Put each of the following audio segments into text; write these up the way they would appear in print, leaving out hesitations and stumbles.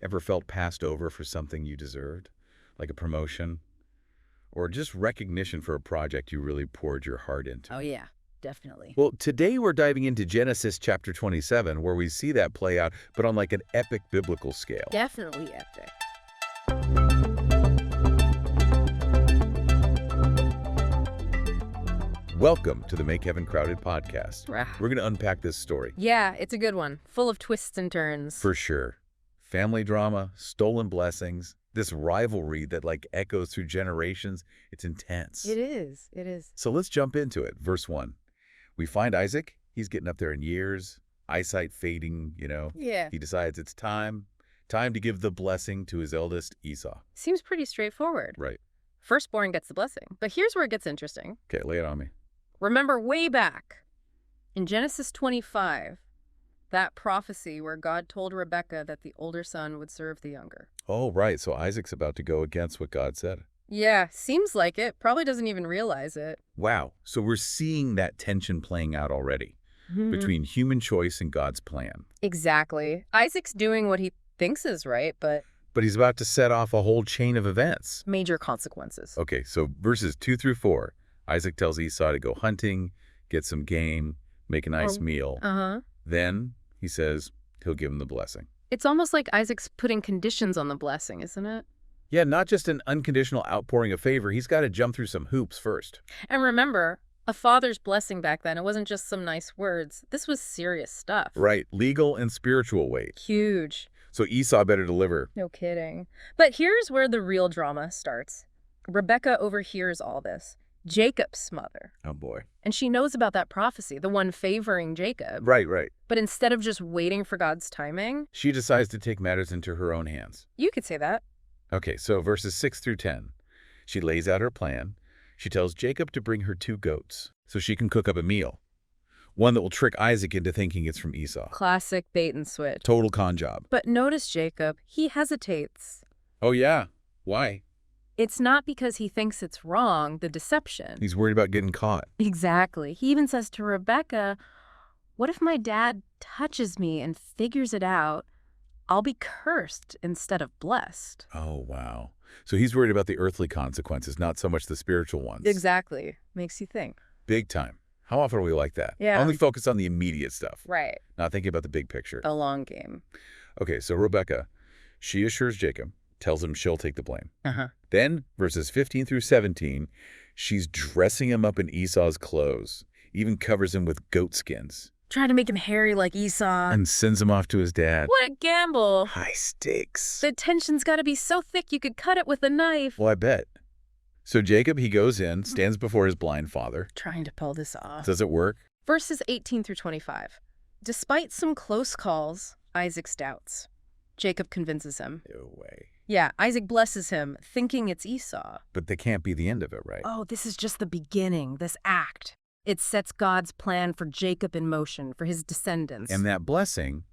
Ever felt passed over for something you deserved? Like a promotion? Or just recognition for a project you really poured your heart into? Oh, yeah, definitely. Well, today we're diving into Genesis chapter 27, where we see that play out, but on like an epic biblical scale. Definitely epic. Welcome to the Make Heaven Crowded podcast. Rah. We're going to unpack this story. Yeah, it's a good one. Full of twists and turns. For sure. Family drama, stolen blessings, this rivalry that like echoes through generations. It's intense. It is. It is. So let's jump into it. Verse 1. We find Isaac. He's getting up there in years, eyesight fading, Yeah. He decides it's time to give the blessing to his eldest, Esau. Seems pretty straightforward. Right. Firstborn gets the blessing. But here's where it gets interesting. Okay, lay it on me. Remember way back in Genesis 25, that prophecy where God told Rebekah that the older son would serve the younger. Oh, right. So Isaac's about to go against what God said. Yeah, seems like it. Probably doesn't even realize it. Wow. So we're seeing that tension playing out already between human choice and God's plan. Exactly. Isaac's doing what he thinks is right, but But he's about to set off a whole chain of events. major consequences. Okay, so verses 2 through 4, Isaac tells Esau to go hunting, get some game, make a nice meal. Uh-huh. Then, he says, he'll give him the blessing. It's almost like Isaac's putting conditions on the blessing, isn't it? Yeah, not just an unconditional outpouring of favor. He's got to jump through some hoops first. And remember, a father's blessing back then, it wasn't just some nice words. This was serious stuff. Right, legal and spiritual weight. Huge. So Esau better deliver. No kidding. But here's where the real drama starts. Rebekah overhears all this. Jacob's mother. Oh, boy. And she knows about that prophecy, the one favoring Jacob. Right. But instead of just waiting for God's timing, She decides to take matters into her own hands. you could say that. Okay, so verses 6 through 10. She lays out her plan. She tells Jacob to bring her 2 goats so she can cook up a meal. One that will trick Isaac into thinking it's from Esau. Classic bait and switch. Total con job. But notice Jacob, he hesitates. Oh, yeah. Why? It's not because he thinks it's wrong, the deception. He's worried about getting caught. Exactly. He even says to Rebekah, what if my dad touches me and figures it out? I'll be cursed instead of blessed. Oh, wow. So he's worried about the earthly consequences, not so much the spiritual ones. Exactly. Makes you think. Big time. How often are we like that? Yeah. Only focus on the immediate stuff. Right. Not thinking about the big picture. A long game. Okay, so Rebekah, she assures Jacob, tells him she'll take the blame. Uh-huh. Then, verses 15 through 17, she's dressing him up in Esau's clothes, even covers him with goat skins, Trying to make him hairy like Esau. and sends him off to his dad. What a gamble. High stakes. The tension's got to be so thick you could cut it with a knife. Well, I bet. So Jacob, he goes in, stands before his blind father. Trying to pull this off. Does it work? Verses 18 through 25. Despite some close calls, Isaac doubts. Jacob convinces him. No way. Yeah, Isaac blesses him, thinking it's Esau. But that can't be the end of it, right? Oh, this is just the beginning, this act. It sets God's plan for Jacob in motion, for his descendants. And that blessing,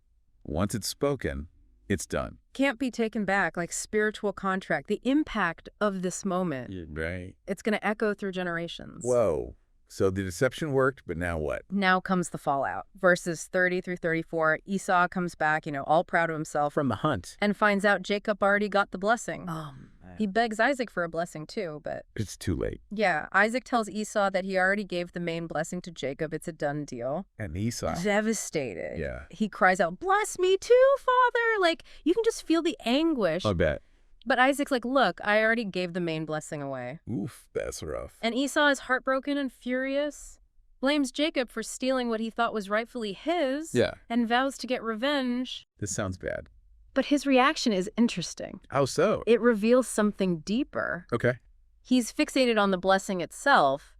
once it's spoken, it's done. Can't be taken back, like spiritual contract. The impact of this moment, Right. it's going to echo through generations. Whoa. So the deception worked, but now what? Now comes the fallout. Verses 30 through 34, Esau comes back, all proud of himself, From the hunt. and finds out Jacob already got the blessing. Man. He begs Isaac for a blessing too, but It's too late. yeah, Isaac tells Esau that he already gave the main blessing to Jacob. It's a done deal. And Esau. Devastated. Yeah. He cries out, bless me too, Father. Like, you can just feel the anguish. I bet. But Isaac's like, look, I already gave the main blessing away. Oof, that's rough. And Esau is heartbroken and furious, blames Jacob for stealing what he thought was rightfully his, Yeah. and vows to get revenge. This sounds bad. But his reaction is interesting. How so? It reveals something deeper. Okay. He's fixated on the blessing itself,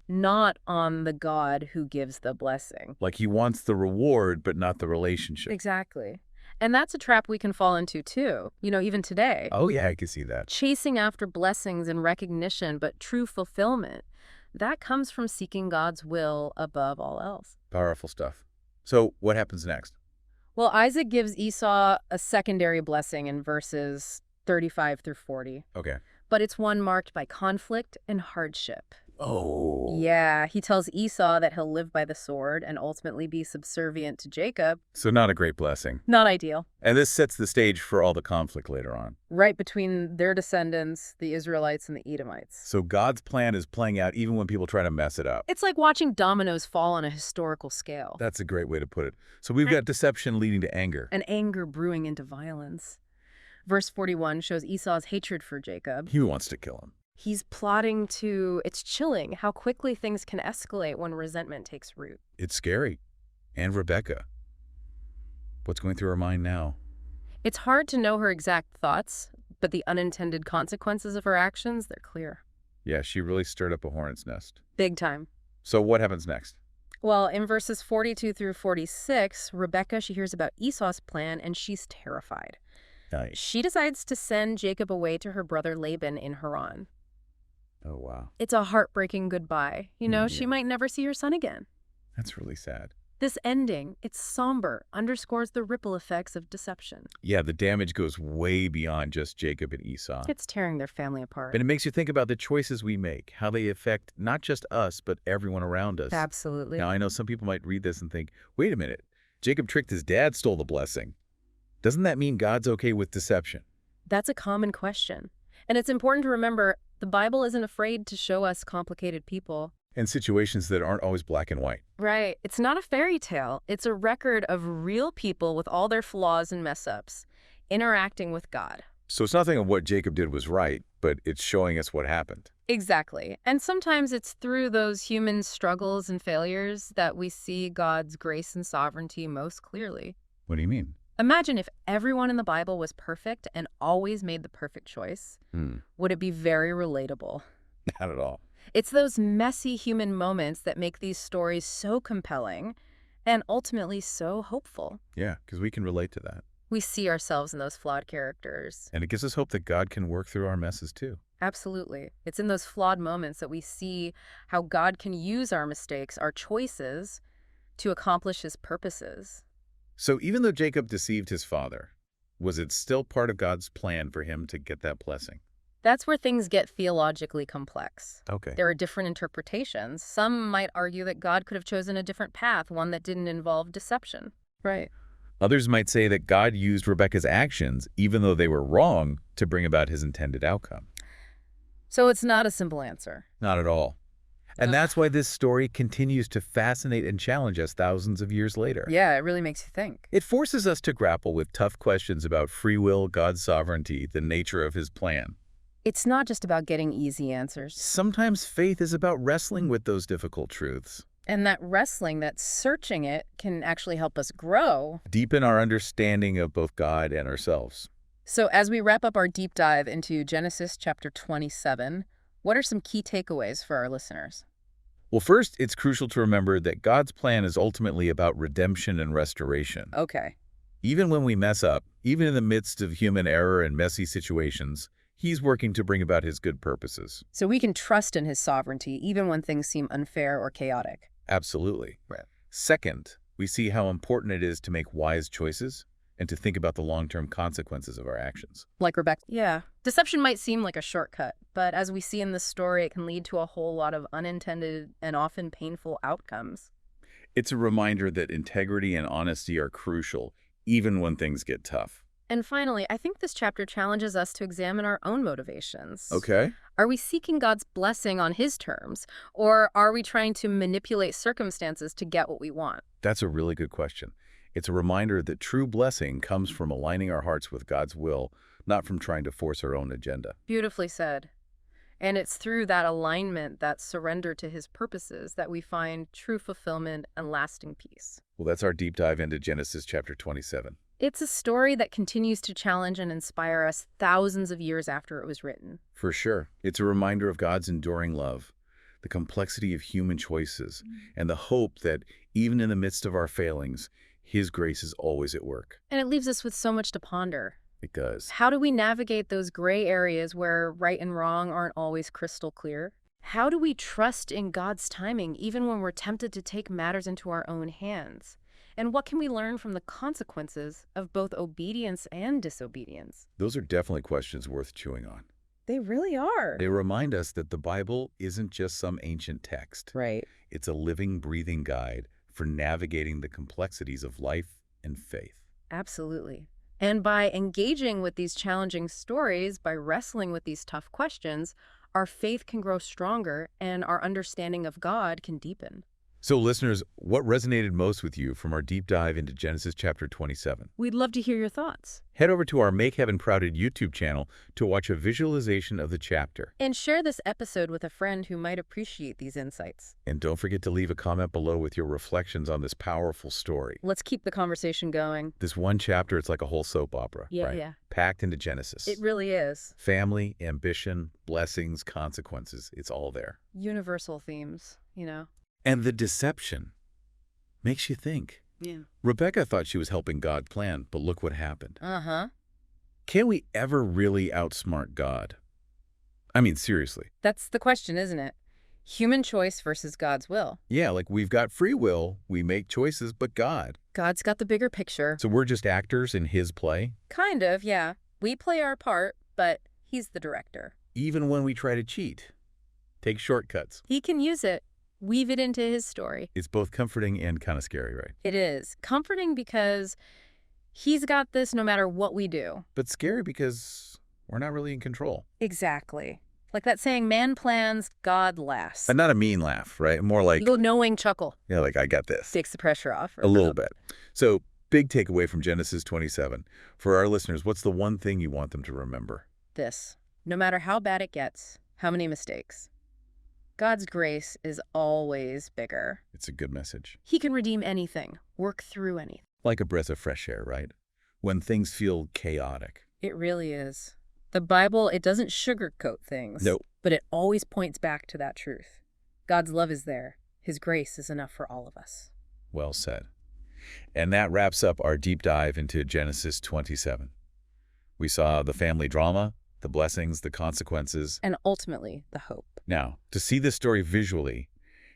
not on the God who gives the blessing. Like he wants the reward, but not the relationship. Exactly. And that's a trap we can fall into too, even today. Oh, yeah, I can see that. Chasing after blessings and recognition, but true fulfillment, that comes from seeking God's will above all else. Powerful stuff. So what happens next? Well, Isaac gives Esau a secondary blessing in verses 35 through 40. Okay. But it's one marked by conflict and hardship. Oh. Yeah, he tells Esau that he'll live by the sword and ultimately be subservient to Jacob. So not a great blessing. Not ideal. And this sets the stage for all the conflict later on. Right between their descendants, the Israelites and the Edomites. So God's plan is playing out even when people try to mess it up. It's like watching dominoes fall on a historical scale. That's a great way to put it. So we've got deception leading to anger. And anger brewing into violence. Verse 41 shows Esau's hatred for Jacob. He wants to kill him. He's plotting to... It's chilling how quickly things can escalate when resentment takes root. It's scary. And Rebekah. What's going through her mind now? It's hard to know her exact thoughts, but the unintended consequences of her actions, they're clear. Yeah, she really stirred up a hornet's nest. Big time. So what happens next? Well, in verses 42 through 46, Rebekah, she hears about Esau's plan, and she's terrified. Nice. She decides to send Jacob away to her brother Laban in Haran. Oh, wow. It's a heartbreaking goodbye. You know, Yeah. she might never see her son again. That's really sad. This ending, it's somber, underscores the ripple effects of deception. Yeah, the damage goes way beyond just Jacob and Esau. It's tearing their family apart. But it makes you think about the choices we make, how they affect not just us, but everyone around us. Absolutely. Now, I know some people might read this and think, wait a minute, Jacob tricked his dad, stole the blessing. Doesn't that mean God's okay with deception? That's a common question. And it's important to remember, the Bible isn't afraid to show us complicated people. And situations that aren't always black and white. Right. It's not a fairy tale. It's a record of real people with all their flaws and mess-ups, interacting with God. So it's nothing of what Jacob did was right, but it's showing us what happened. Exactly. And sometimes it's through those human struggles and failures that we see God's grace and sovereignty most clearly. What do you mean? Imagine if everyone in the Bible was perfect and always made the perfect choice. Would it be very relatable? Not at all. It's those messy human moments that make these stories so compelling and ultimately so hopeful. Yeah, because we can relate to that. We see ourselves in those flawed characters. And it gives us hope that God can work through our messes too. Absolutely. It's in those flawed moments that we see how God can use our mistakes, our choices, to accomplish his purposes. So even though Jacob deceived his father, was it still part of God's plan for him to get that blessing? That's where things get theologically complex. Okay. There are different interpretations. Some might argue that God could have chosen a different path, one that didn't involve deception. Right. Others might say that God used Rebekah's actions, even though they were wrong, to bring about his intended outcome. So it's not a simple answer. Not at all. And that's why this story continues to fascinate and challenge us thousands of years later. Yeah, it really makes you think. It forces us to grapple with tough questions about free will, God's sovereignty, the nature of his plan. It's not just about getting easy answers. Sometimes faith is about wrestling with those difficult truths. And that wrestling, that searching it, can actually help us grow. Deepen our understanding of both God and ourselves. So as we wrap up our deep dive into Genesis chapter 27, what are some key takeaways for our listeners? Well, first, it's crucial to remember that God's plan is ultimately about redemption and restoration. Okay. Even when we mess up, even in the midst of human error and messy situations, he's working to bring about his good purposes. So we can trust in his sovereignty even when things seem unfair or chaotic. Absolutely. Right. Second, we see how important it is to make wise choices and to think about the long-term consequences of our actions. Like Rebekah. Yeah. Deception might seem like a shortcut, but as we see in this story, it can lead to a whole lot of unintended and often painful outcomes. It's a reminder that integrity and honesty are crucial, even when things get tough. And finally, I think this chapter challenges us to examine our own motivations. Okay. Are we seeking God's blessing on his terms, or are we trying to manipulate circumstances to get what we want? That's a really good question. It's a reminder that true blessing comes from aligning our hearts with God's will, not from trying to force our own agenda. Beautifully said. And it's through that alignment, that surrender to his purposes, that we find true fulfillment and lasting peace. Well, that's our deep dive into Genesis chapter 27. It's a story that continues to challenge and inspire us thousands of years after it was written. For sure. It's a reminder of God's enduring love, the complexity of human choices, and the hope that even in the midst of our failings, his grace is always at work. And it leaves us with so much to ponder. It does. How do we navigate those gray areas where right and wrong aren't always crystal clear? How do we trust in God's timing even when we're tempted to take matters into our own hands? And what can we learn from the consequences of both obedience and disobedience? Those are definitely questions worth chewing on. They really are. They remind us that the Bible isn't just some ancient text. Right. It's a living, breathing guide for navigating the complexities of life and faith. Absolutely. And by engaging with these challenging stories, by wrestling with these tough questions, our faith can grow stronger and our understanding of God can deepen. So listeners, what resonated most with you from our deep dive into Genesis chapter 27? We'd love to hear your thoughts. Head over to our Make Heaven Prouded YouTube channel to watch a visualization of the chapter. And share this episode with a friend who might appreciate these insights. And don't forget to leave a comment below with your reflections on this powerful story. Let's keep the conversation going. This one chapter, it's like a whole soap opera, Yeah, right? yeah. Packed into Genesis. It really is. Family, ambition, blessings, consequences, it's all there. Universal themes, And the deception makes you think. Yeah. Rebekah thought she was helping God plan, but look what happened. Uh-huh. Can we ever really outsmart God? I mean, seriously. That's the question, isn't it? Human choice versus God's will. Yeah, like we've got free will, we make choices, but God. God's got the bigger picture. So we're just actors in his play? Kind of, yeah. We play our part, but he's the director. Even when we try to cheat, take shortcuts. He can use it, weave it into his story. It's both comforting and kind of scary, right? It is. Comforting because he's got this no matter what we do. But scary because we're not really in control. Exactly. Like that saying, man plans, God laughs. And not a mean laugh, right? More like, Little knowing chuckle. yeah, like I got this. Takes the pressure off. A little bit. So big takeaway from Genesis 27. For our listeners, what's the one thing you want them to remember? This. No matter how bad it gets, how many mistakes, God's grace is always bigger. It's a good message. He can redeem anything, work through anything. Like a breath of fresh air, right? When things feel chaotic. It really is. The Bible, it doesn't sugarcoat things. Nope. But it always points back to that truth. God's love is there. His grace is enough for all of us. Well said. And that wraps up our deep dive into Genesis 27. We saw the family drama, the blessings, the consequences, And ultimately, the hope. Now, to see this story visually,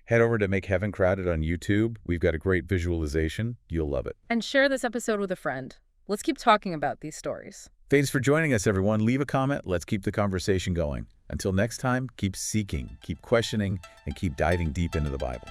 head over to Make Heaven Crowded on YouTube. We've got a great visualization. You'll love it. And share this episode with a friend. Let's keep talking about these stories. Thanks for joining us, everyone. Leave a comment. Let's keep the conversation going. Until next time, keep seeking, keep questioning, and keep diving deep into the Bible.